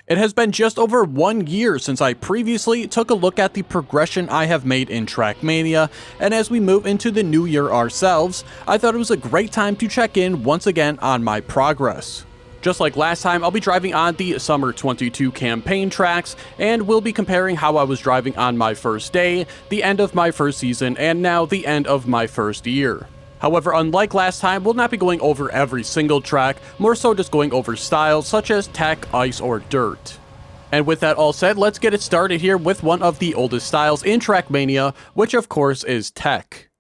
It has been just over 1 year since I previously took a look at the progression I have made in Trackmania, and as we move into the new year ourselves, I thought it was a great time to check in once again on my progress. Just like last time, I'll be driving on the Summer 22 campaign tracks, and we'll be comparing how I was driving on my first day, the end of my first season, and now the end of my first year. However, unlike last time, we'll not be going over every single track, more so just going over styles such as tech, ice, or dirt. And with that all said, let's get it started here with one of the oldest styles in Trackmania, which of course is tech.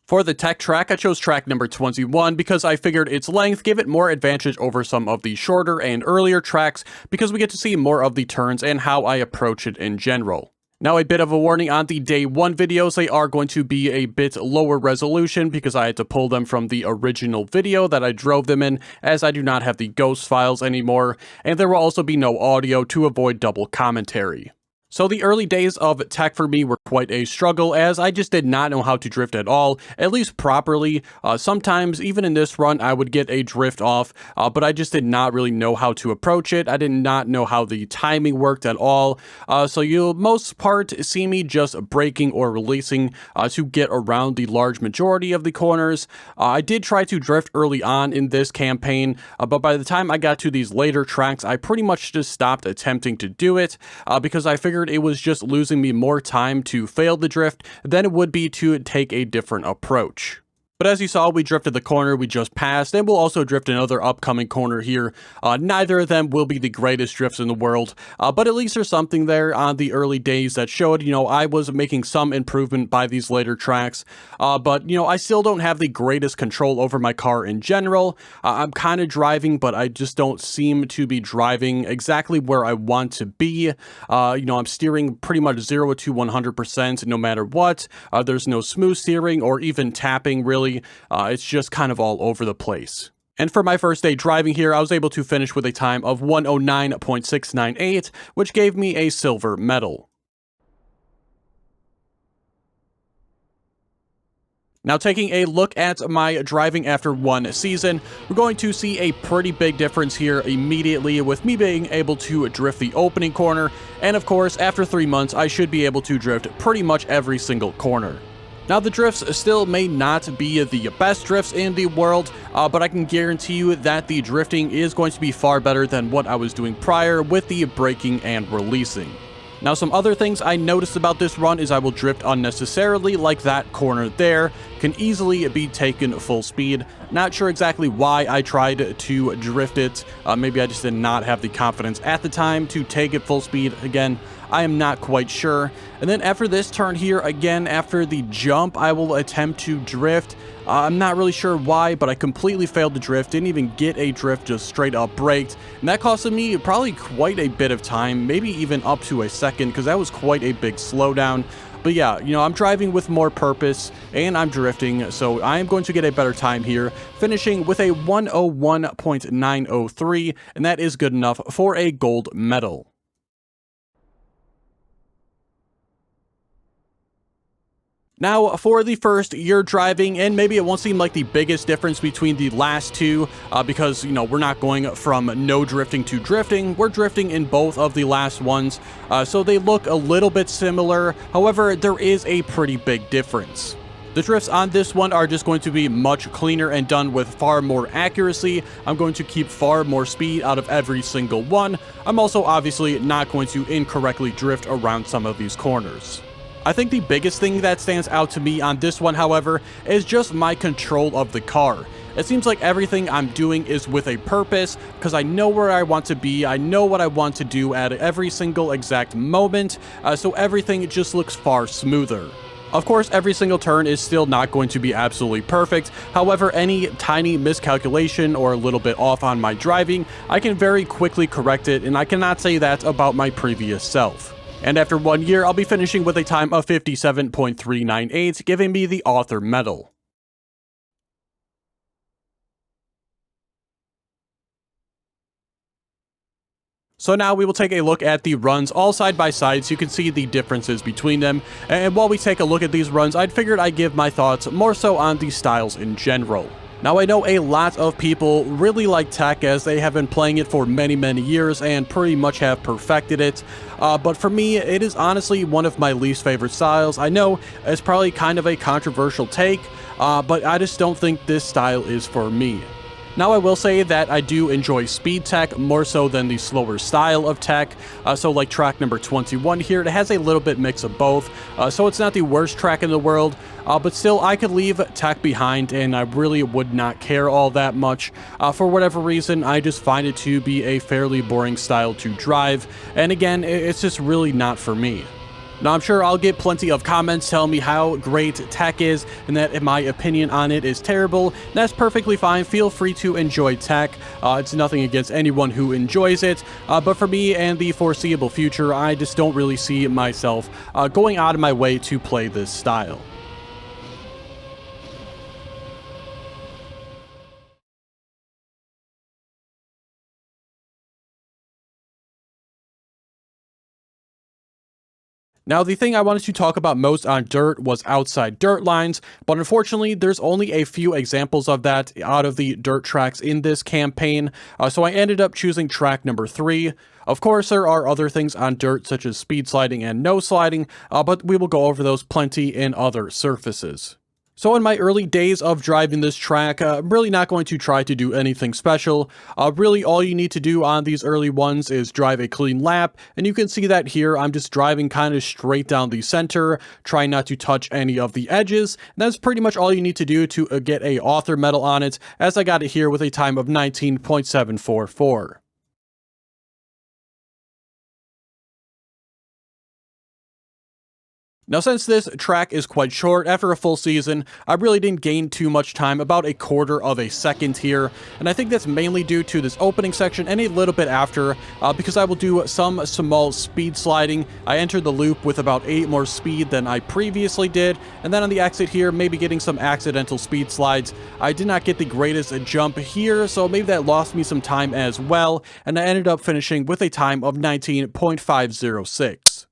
For the tech track, I chose track number 21 because I figured its length gave it more advantage over some of the shorter and earlier tracks because we get to see more of the turns and how I approach it in general. Now, a bit of a warning on the day 1 videos, they are going to be a bit lower resolution because I had to pull them from the original video that I drove them in, as I do not have the ghost files anymore, and there will also be no audio to avoid double commentary. So the early days of tech for me were quite a struggle, as I just did not know how to drift at all, at least properly. Sometimes, even in this run, I would get a drift off, but I just did not really know how to approach it. I did not know how the timing worked at all, so you'll most part see me just braking or releasing to get around the large majority of the corners. I did try to drift early on in this campaign, but by the time I got to these later tracks, I pretty much just stopped attempting to do it, because I figured it was just losing me more time to fail the drift than it would be to take a different approach. But as you saw, we drifted the corner we just passed, and we'll also drift another upcoming corner here. Neither of them will be the greatest drifts in the world, but at least there's something there on the early days that showed, I was making some improvement by these later tracks. But, I still don't have the greatest control over my car in general. I'm kind of driving, but I just don't seem to be driving exactly where I want to be. I'm steering pretty much 0 to 100% no matter what. There's no smooth steering or even tapping, really. It's just kind of all over the place. And for my first day driving here, I was able to finish with a time of 1:09.698, which gave me a silver medal. Now, taking a look at my driving after 1 season, we're going to see a pretty big difference here immediately with me being able to drift the opening corner, and of course, after 3 months, I should be able to drift pretty much every single corner. Now, the drifts still may not be the best drifts in the world, but I can guarantee you that the drifting is going to be far better than what I was doing prior with the braking and releasing. Now, some other things I noticed about this run is I will drift unnecessarily, like that corner there, can easily be taken full speed. Not sure exactly why I tried to drift it. Maybe I just did not have the confidence at the time to take it full speed. Again, I am not quite sure. And then after this turn here, again, after the jump, I will attempt to drift. I'm not really sure why, but I completely failed to drift, didn't even get a drift, just straight up braked. And that costed me probably quite a bit of time, maybe even up to a second, because that was quite a big slowdown. But yeah, I'm driving with more purpose, and I'm drifting, so I am going to get a better time here, finishing with a 1:01.903, and that is good enough for a gold medal. Now, for the first year driving, and maybe it won't seem like the biggest difference between the last two, because, we're not going from no drifting to drifting. We're drifting in both of the last ones, so they look a little bit similar. However, there is a pretty big difference. The drifts on this one are just going to be much cleaner and done with far more accuracy. I'm going to keep far more speed out of every single one. I'm also obviously not going to incorrectly drift around some of these corners. I think the biggest thing that stands out to me on this one, however, is just my control of the car. It seems like everything I'm doing is with a purpose, because I know where I want to be, I know what I want to do at every single exact moment, so everything just looks far smoother. Of course, every single turn is still not going to be absolutely perfect. However, any tiny miscalculation or a little bit off on my driving, I can very quickly correct it, and I cannot say that about my previous self. And after 1 year, I'll be finishing with a time of 57.398, giving me the author medal. So now we will take a look at the runs all side by side so you can see the differences between them. And while we take a look at these runs, I'd figured I'd give my thoughts more so on the styles in general. Now, I know a lot of people really like Tech as they have been playing it for many years and pretty much have perfected it, but for me, it is honestly one of my least favorite styles. I know it's probably kind of a controversial take, but I just don't think this style is for me. Now, I will say that I do enjoy speed Tech more so than the slower style of Tech, so like track number 21 here, it has a little bit mix of both, so it's not the worst track in the world, but still I could leave Tech behind and I really would not care all that much. For whatever reason, I just find it to be a fairly boring style to drive, and again, it's just really not for me. Now, I'm sure I'll get plenty of comments telling me how great Tech is and that my opinion on it is terrible. That's perfectly fine. Feel free to enjoy Tech. It's nothing against anyone who enjoys it, but for me and the foreseeable future, I just don't really see myself going out of my way to play this style. Now, the thing I wanted to talk about most on dirt was outside dirt lines, but unfortunately, there's only a few examples of that out of the dirt tracks in this campaign, so I ended up choosing track number 3. Of course, there are other things on dirt such as speed sliding and no sliding, but we will go over those plenty in other surfaces. So in my early days of driving this track, I'm really not going to try to do anything special. Really all you need to do on these early ones is drive a clean lap, and you can see that here I'm just driving kind of straight down the center, trying not to touch any of the edges. And that's pretty much all you need to do to get a author medal on it, as I got it here with a time of 19.744. Now, since this track is quite short, after a full season, I really didn't gain too much time, about a quarter of a second here, and I think that's mainly due to this opening section and a little bit after, because I will do some small speed sliding. I entered the loop with about 8 more speed than I previously did, and then on the exit here, maybe getting some accidental speed slides. I did not get the greatest jump here, so maybe that lost me some time as well, and I ended up finishing with a time of 19.506.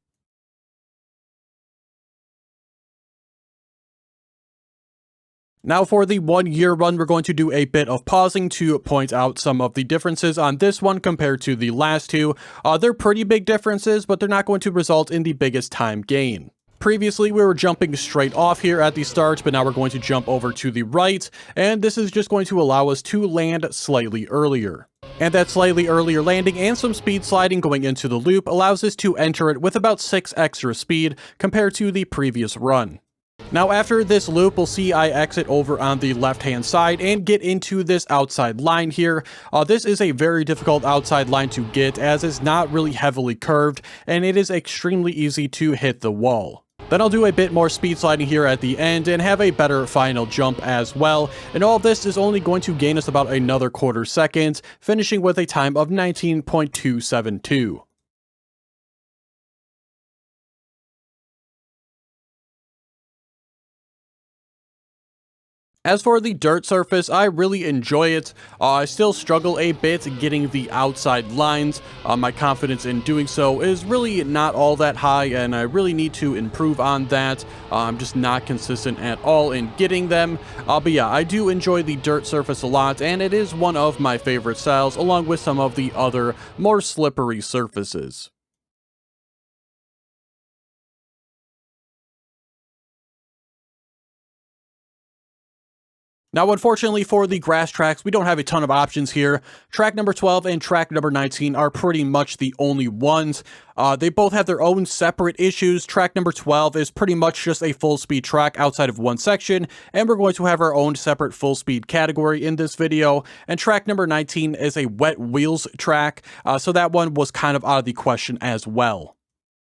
Now for the 1 year run, we're going to do a bit of pausing to point out some of the differences on this one compared to the last two. They're pretty big differences, but they're not going to result in the biggest time gain. Previously, we were jumping straight off here at the start, but now we're going to jump over to the right, and this is just going to allow us to land slightly earlier. And that slightly earlier landing and some speed sliding going into the loop allows us to enter it with about 6 extra speed compared to the previous run. Now after this loop, we'll see I exit over on the left-hand side and get into this outside line here. This is a very difficult outside line to get as it's not really heavily curved and it is extremely easy to hit the wall. Then I'll do a bit more speed sliding here at the end and have a better final jump as well. And all this is only going to gain us about another quarter second, finishing with a time of 19.272. As for the dirt surface, I really enjoy it. I still struggle a bit getting the outside lines. My confidence in doing so is really not all that high, and I really need to improve on that. I'm just not consistent at all in getting them. But yeah, I do enjoy the dirt surface a lot, and it is one of my favorite styles, along with some of the other more slippery surfaces. Now, unfortunately for the grass tracks, we don't have a ton of options here. Track number 12 and track number 19 are pretty much the only ones. They both have their own separate issues. Track number 12 is pretty much just a full speed track outside of one section, and we're going to have our own separate full speed category in this video. And track number 19 is a wet wheels track, so that one was kind of out of the question as well.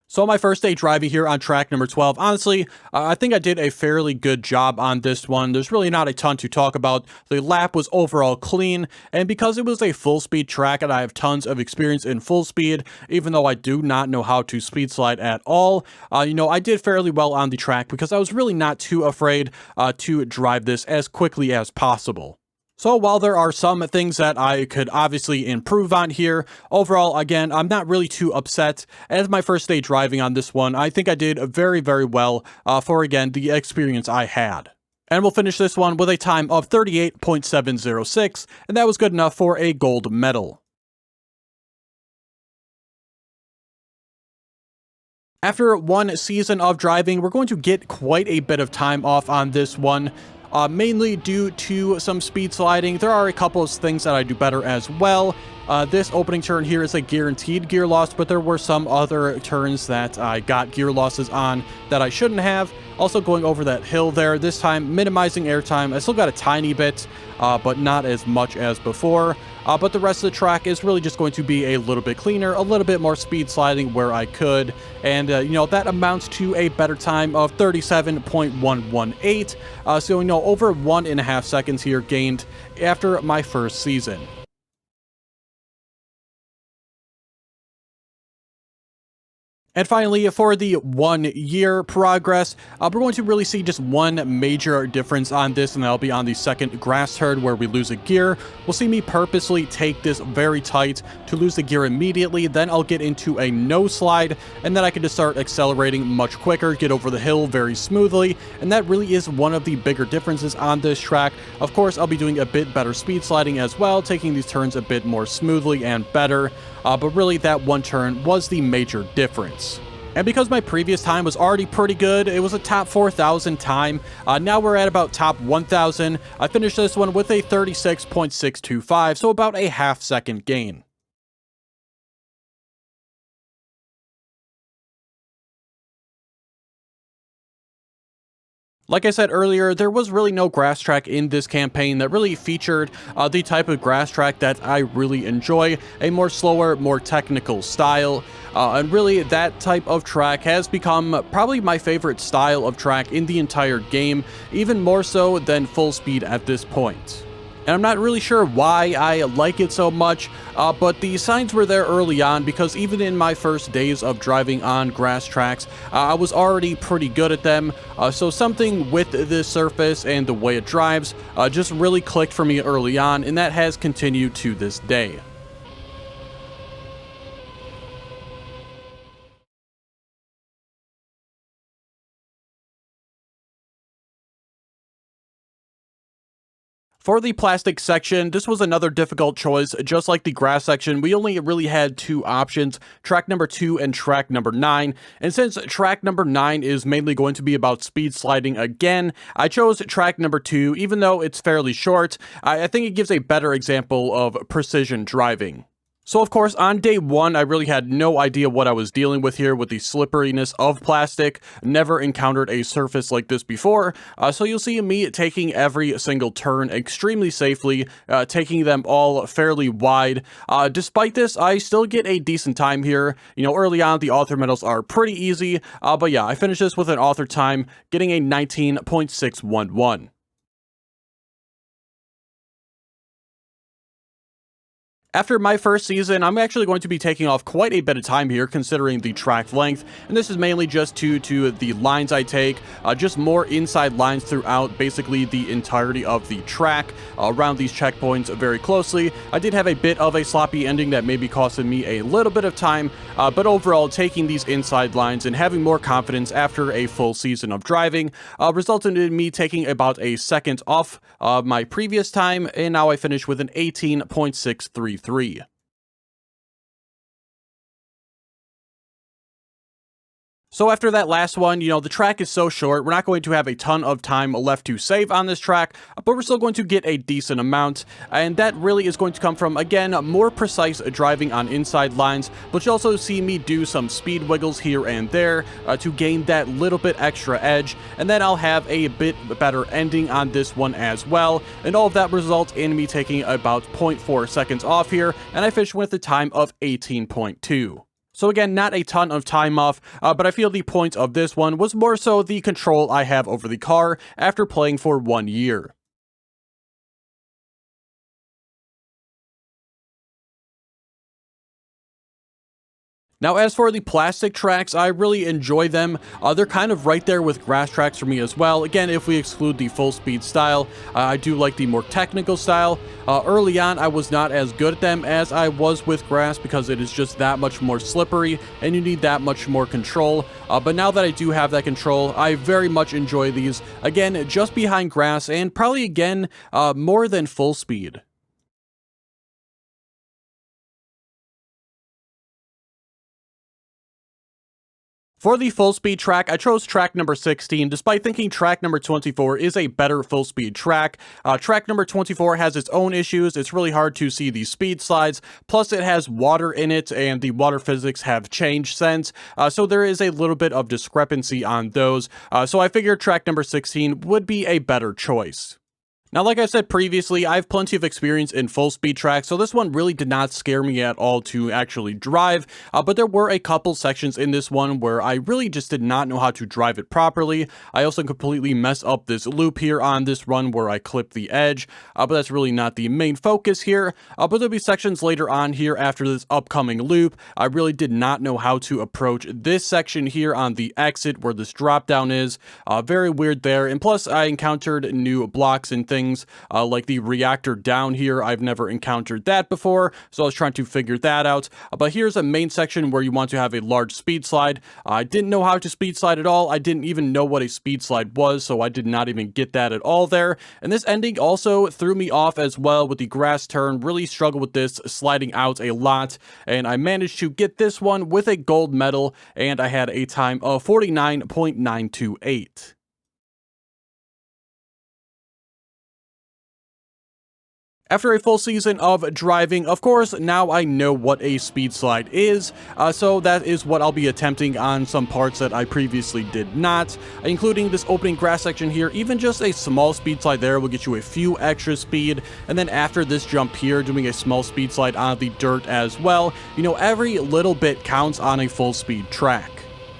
So my first day driving here on track number 12, honestly, I think I did a fairly good job on this one. There's really not a ton to talk about. The lap was overall clean, and because it was a full speed track and I have tons of experience in full speed, even though I do not know how to speed slide at all, I did fairly well on the track because I was really not too afraid to drive this as quickly as possible. So while there are some things that I could obviously improve on here, overall, again, I'm not really too upset. As my first day driving on this one, I think I did very, very well for, again, the experience I had. And we'll finish this one with a time of 38.706, and that was good enough for a gold medal. After one season of driving, we're going to get quite a bit of time off on this one, mainly due to some speed sliding. There are a couple of things that I do better as well. This opening turn here is a guaranteed gear loss, but there were some other turns that I got gear losses on that I shouldn't have. Also going over that hill there, this time minimizing airtime. I still got a tiny bit, but not as much as before. But the rest of the track is really just going to be a little bit cleaner, a little bit more speed sliding where I could. And, that amounts to a better time of 37.118. So, over 1.5 seconds here gained after my first season. And finally, for the 1 year progress, we're going to really see just one major difference on this, and that'll be on the second grass turn where we lose a gear. We'll see me purposely take this very tight to lose the gear immediately, then I'll get into a no slide, and then I can just start accelerating much quicker, get over the hill very smoothly, and that really is one of the bigger differences on this track. Of course, I'll be doing a bit better speed sliding as well, taking these turns a bit more smoothly and better. But really that one turn was the major difference. And because my previous time was already pretty good, it was a top 4,000 time. Now we're at about top 1,000. I finished this one with a 36.625, so about a half-second gain. Like I said earlier, there was really no grass track in this campaign that really featured the type of grass track that I really enjoy, a more slower, more technical style. And really, that type of track has become probably my favorite style of track in the entire game, even more so than full speed at this point. And I'm not really sure why I like it so much, but the signs were there early on because even in my first days of driving on grass tracks, I was already pretty good at them. So something with this surface and the way it drives just really clicked for me early on, and that has continued to this day. For the plastic section, this was another difficult choice. Just like the grass section, we only really had two options, track number 2 and track number 9. And since track number 9 is mainly going to be about speed sliding again, I chose track number 2, even though it's fairly short. I think it gives a better example of precision driving. So of course, on day 1, I really had no idea what I was dealing with here with the slipperiness of plastic. Never encountered a surface like this before. So you'll see me taking every single turn extremely safely, taking them all fairly wide. Despite this, I still get a decent time here. Early on, the author medals are pretty easy. But yeah, I finished this with an author time, getting a 19.611. After my first season, I'm actually going to be taking off quite a bit of time here considering the track length, and this is mainly just due to the lines I take, just more inside lines throughout basically the entirety of the track, around these checkpoints very closely. I did have a bit of a sloppy ending that maybe costed me a little bit of time, but overall taking these inside lines and having more confidence after a full season of driving resulted in me taking about a second off my previous time, and now I finish with an 18.633. So after that last one, the track is so short, we're not going to have a ton of time left to save on this track, but we're still going to get a decent amount, and that really is going to come from, again, more precise driving on inside lines, but you'll also see me do some speed wiggles here and there to gain that little bit extra edge, and then I'll have a bit better ending on this one as well, and all of that results in me taking about 0.4 seconds off here, and I finish with a time of 18.2. So again, not a ton of time off, but I feel the point of this one was more so the control I have over the car after playing for 1 year. Now, as for the plastic tracks, I really enjoy them. They're kind of right there with grass tracks for me as well. Again, if we exclude the full speed style, I do like the more technical style. Early on, I was not as good at them as I was with grass because it is just that much more slippery and you need that much more control. But now that I do have that control, I very much enjoy these. Again, just behind grass and probably again, more than full speed. For the full speed track, I chose track number 16, despite thinking track number 24 is a better full speed track. Track number 24 has its own issues. It's really hard to see the speed slides. Plus, it has water in it, and the water physics have changed since. So there is a little bit of discrepancy on those. So I figured track number 16 would be a better choice. Now, like I said previously, I have plenty of experience in full speed tracks, so this one really did not scare me at all to actually drive, but there were a couple sections in this one where I really just did not know how to drive it properly. I also completely messed up this loop here on this run where I clipped the edge, but that's really not the main focus here. But there'll be sections later on here after this upcoming loop. I really did not know how to approach this section here on the exit where this drop down is. Very weird there, and plus I encountered new blocks and things like the reactor down here. I've never encountered that before, so I was trying to figure that out. But here's a main section where you want to have a large speed slide. I didn't know how to speed slide at all. I didn't even know what a speed slide was, so I did not even get that at all there. And this ending also threw me off as well with the grass turn. Really struggled with this, sliding out a lot, and I managed to get this one with a gold medal, and I had a time of 49.928. After a full season of driving, of course, now I know what a speed slide is, so that is what I'll be attempting on some parts that I previously did not, including this opening grass section here. Even just a small speed slide there will get you a few extra speed, and then after this jump here, doing a small speed slide on the dirt as well. You know, every little bit counts on a full speed track.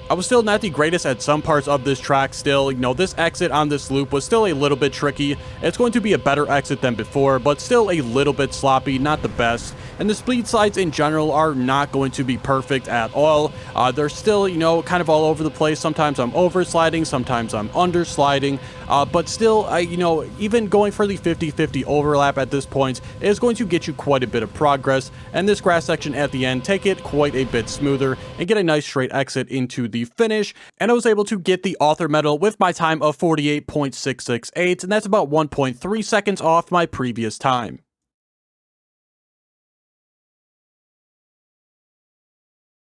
I was still not the greatest at some parts of this track still. You know, this exit on this loop was still a little bit tricky. It's going to be a better exit than before, but still a little bit sloppy, not the best. And the speed slides in general are not going to be perfect at all. They're still, you know, kind of all over the place. Sometimes I'm over sliding, sometimes I'm under sliding, but still, you know, even going for the 50-50 overlap at this point is going to get you quite a bit of progress. And this grass section at the end, take it quite a bit smoother and get a nice straight exit into the finish. And I was able to get the author medal with my time of 48.668, and that's about 1.3 seconds off my previous time.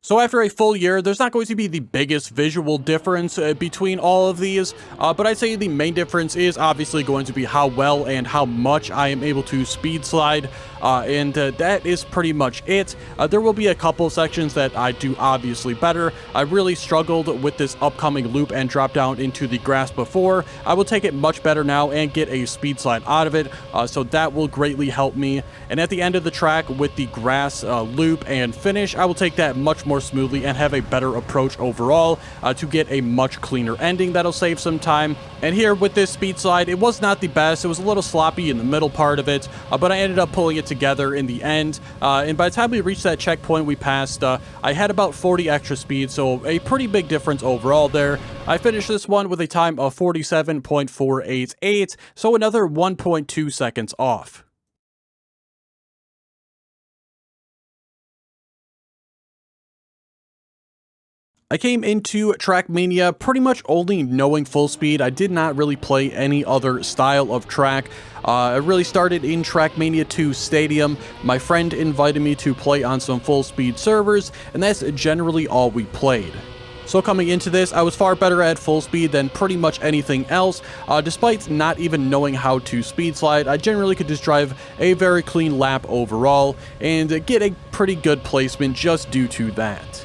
So after a full year, there's not going to be the biggest visual difference between all of these, but I'd say the main difference is obviously going to be how well and how much I am able to speed slide, and that is pretty much it. There will be a couple sections that I do obviously better. I really struggled with this upcoming loop and drop down into the grass before. I will take it much better now and get a speed slide out of it, so that will greatly help me. And at the end of the track with the grass loop and finish, I will take that much more smoothly and have a better approach overall to get a much cleaner ending that'll save some time. And here with this speed slide, it was not the best. It was a little sloppy in the middle part of it, but I ended up pulling it together in the end. And by the time we reached that checkpoint we passed, I had about 40 extra speed, so a pretty big difference overall there. I finished this one with a time of 47.488, so another 1.2 seconds off. I came into Trackmania pretty much only knowing full speed. I did not really play any other style of track. I really started in Trackmania 2 Stadium. My friend invited me to play on some full speed servers, and that's generally all we played. So coming into this, I was far better at full speed than pretty much anything else. Despite not even knowing how to speed slide, I generally could just drive a very clean lap overall and get a pretty good placement just due to that.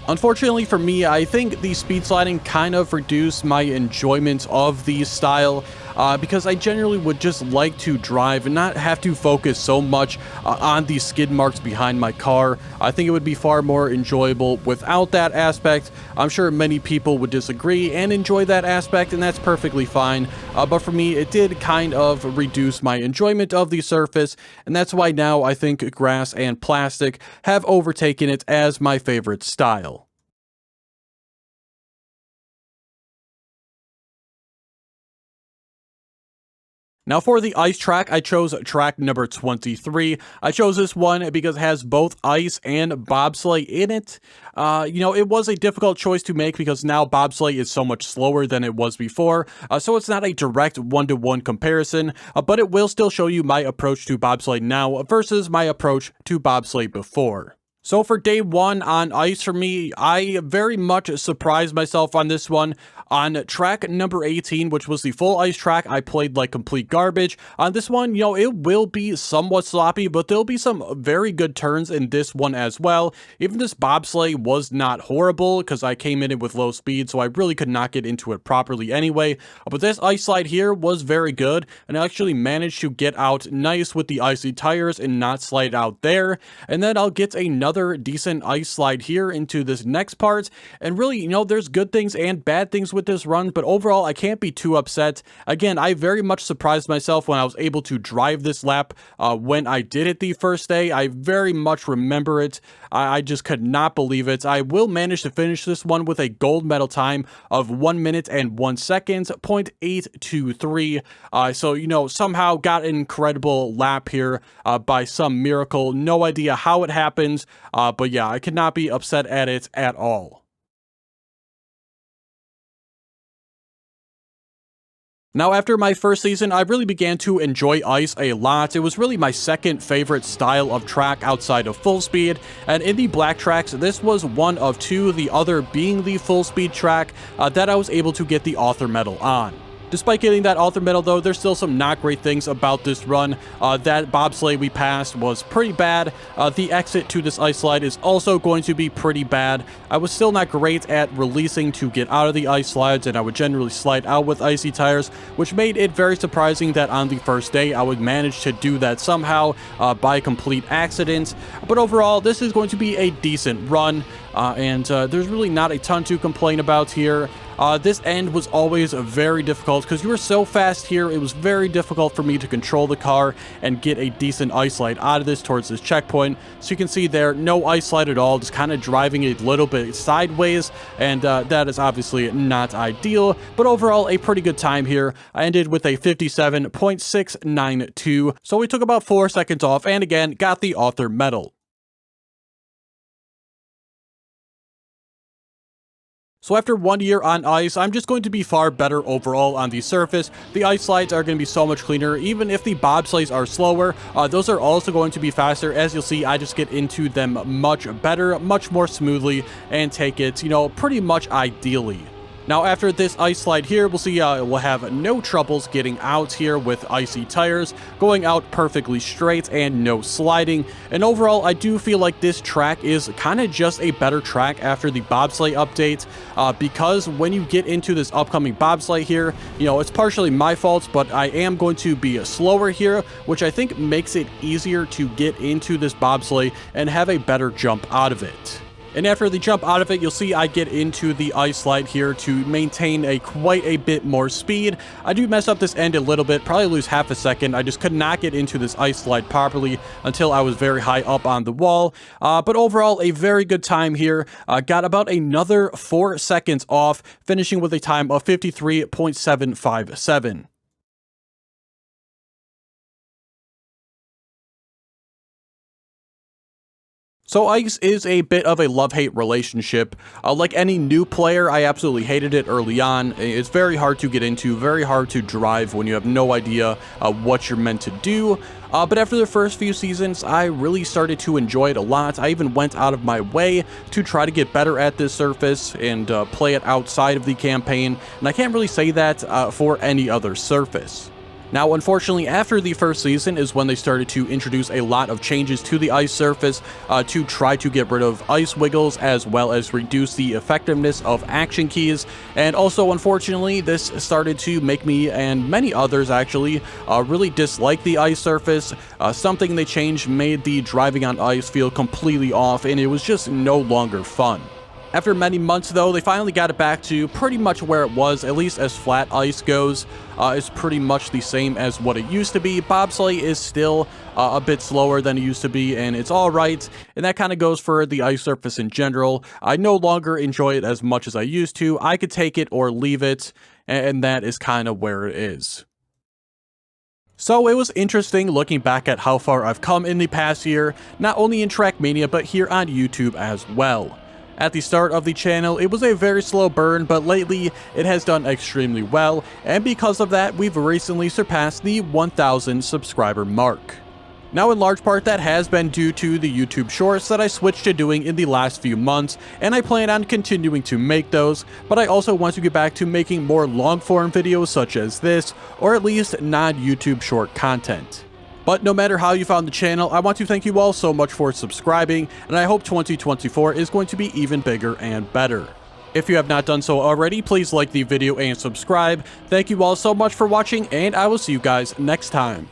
Unfortunately for me, I think the speed sliding kind of reduced my enjoyment of the style. because I generally would just like to drive and not have to focus so much on the skid marks behind my car. I think it would be far more enjoyable without that aspect. I'm sure many people would disagree and enjoy that aspect, and that's perfectly fine. But for me, it did kind of reduce my enjoyment of the surface, and that's why now I think grass and plastic have overtaken it as my favorite style. Now for the ice track, I chose track number 23. I chose this one because it has both ice and bobsleigh in it. It was a difficult choice to make because now bobsleigh is so much slower than it was before, so it's not a direct one-to-one comparison, but it will still show you my approach to bobsleigh now versus my approach to bobsleigh before. So for day one on ice for me, I very much surprised myself on this one. On track number 18, which was the full ice track, I played like complete garbage. On this one, it will be somewhat sloppy, but there'll be some very good turns in this one as well. Even this bobsleigh was not horrible because I came in it with low speed, so I really could not get into it properly anyway. But this ice slide here was very good, and I actually managed to get out nice with the icy tires and not slide out there. And then I'll get another decent ice slide here into this next part. And really, there's good things and bad things with this run, but overall I can't be too upset. Again, I very much surprised myself when I was able to drive this lap when I did it the first day. I very much remember it. I just could not believe it. I will manage to finish this one with a gold medal time of 1 minute and 1 second, 0.823. So, somehow got an incredible lap here by some miracle. No idea how it happens, but yeah, I could not be upset at it at all. Now, after my first season, I really began to enjoy ice a lot. It was really my second favorite style of track outside of full speed, and in the black tracks, this was one of two, the other being the full speed track that I was able to get the author medal on. Despite getting that author medal though, there's still some not great things about this run. That bobsleigh we passed was pretty bad. The exit to this ice slide is also going to be pretty bad. I was still not great at releasing to get out of the ice slides, and I would generally slide out with icy tires, which made it very surprising that on the first day I would manage to do that somehow by complete accident. But overall, this is going to be a decent run, and there's really not a ton to complain about here. This end was always very difficult because you were so fast here. It was very difficult for me to control the car and get a decent ice slide out of this towards this checkpoint. So you can see there, no ice slide at all, just kind of driving a little bit sideways, and that is obviously not ideal, but overall a pretty good time here. I ended with a 57.692, so we took about 4 seconds off, and again, got the author medal. So after 1 year on ice, I'm just going to be far better overall on the surface. The ice slides are going to be so much cleaner. Even if the bobsleighs are slower, those are also going to be faster. As you'll see, I just get into them much better, much more smoothly, and take it, pretty much ideally. Now, after this ice slide here, we'll see we'll have no troubles getting out here with icy tires, going out perfectly straight and no sliding. And overall, I do feel like this track is kind of just a better track after the bobsleigh update, because when you get into this upcoming bobsleigh here, it's partially my fault, but I am going to be slower here, which I think makes it easier to get into this bobsleigh and have a better jump out of it. And after the jump out of it, you'll see I get into the ice slide here to maintain quite a bit more speed. I do mess up this end a little bit, probably lose half a second. I just could not get into this ice slide properly until I was very high up on the wall. But overall, a very good time here. Got about another 4 seconds off, finishing with a time of 53.757. So ice is a bit of a love-hate relationship. Like any new player, I absolutely hated it early on. It's very hard to get into, very hard to drive when you have no idea what you're meant to do. But after the first few seasons, I really started to enjoy it a lot. I even went out of my way to try to get better at this surface and play it outside of the campaign. And I can't really say that for any other surface. Now, unfortunately, after the first season is when they started to introduce a lot of changes to the ice surface to try to get rid of ice wiggles as well as reduce the effectiveness of action keys. And also, unfortunately, this started to make me and many others actually really dislike the ice surface. Something they changed made the driving on ice feel completely off, and it was just no longer fun. After many months, though, they finally got it back to pretty much where it was, at least as flat ice goes. It's pretty much the same as what it used to be. Bobsleigh is still a bit slower than it used to be, and it's alright, and that kind of goes for the ice surface in general. I no longer enjoy it as much as I used to. I could take it or leave it, and that is kind of where it is. So it was interesting looking back at how far I've come in the past year, not only in Trackmania, but here on YouTube as well. At the start of the channel, it was a very slow burn, but lately it has done extremely well, and because of that, we've recently surpassed the 1,000 subscriber mark. Now, in large part, that has been due to the YouTube Shorts that I switched to doing in the last few months, and I plan on continuing to make those, but I also want to get back to making more long-form videos such as this, or at least non-YouTube short content. But no matter how you found the channel, I want to thank you all so much for subscribing, and I hope 2024 is going to be even bigger and better. If you have not done so already, please like the video and subscribe. Thank you all so much for watching, and I will see you guys next time.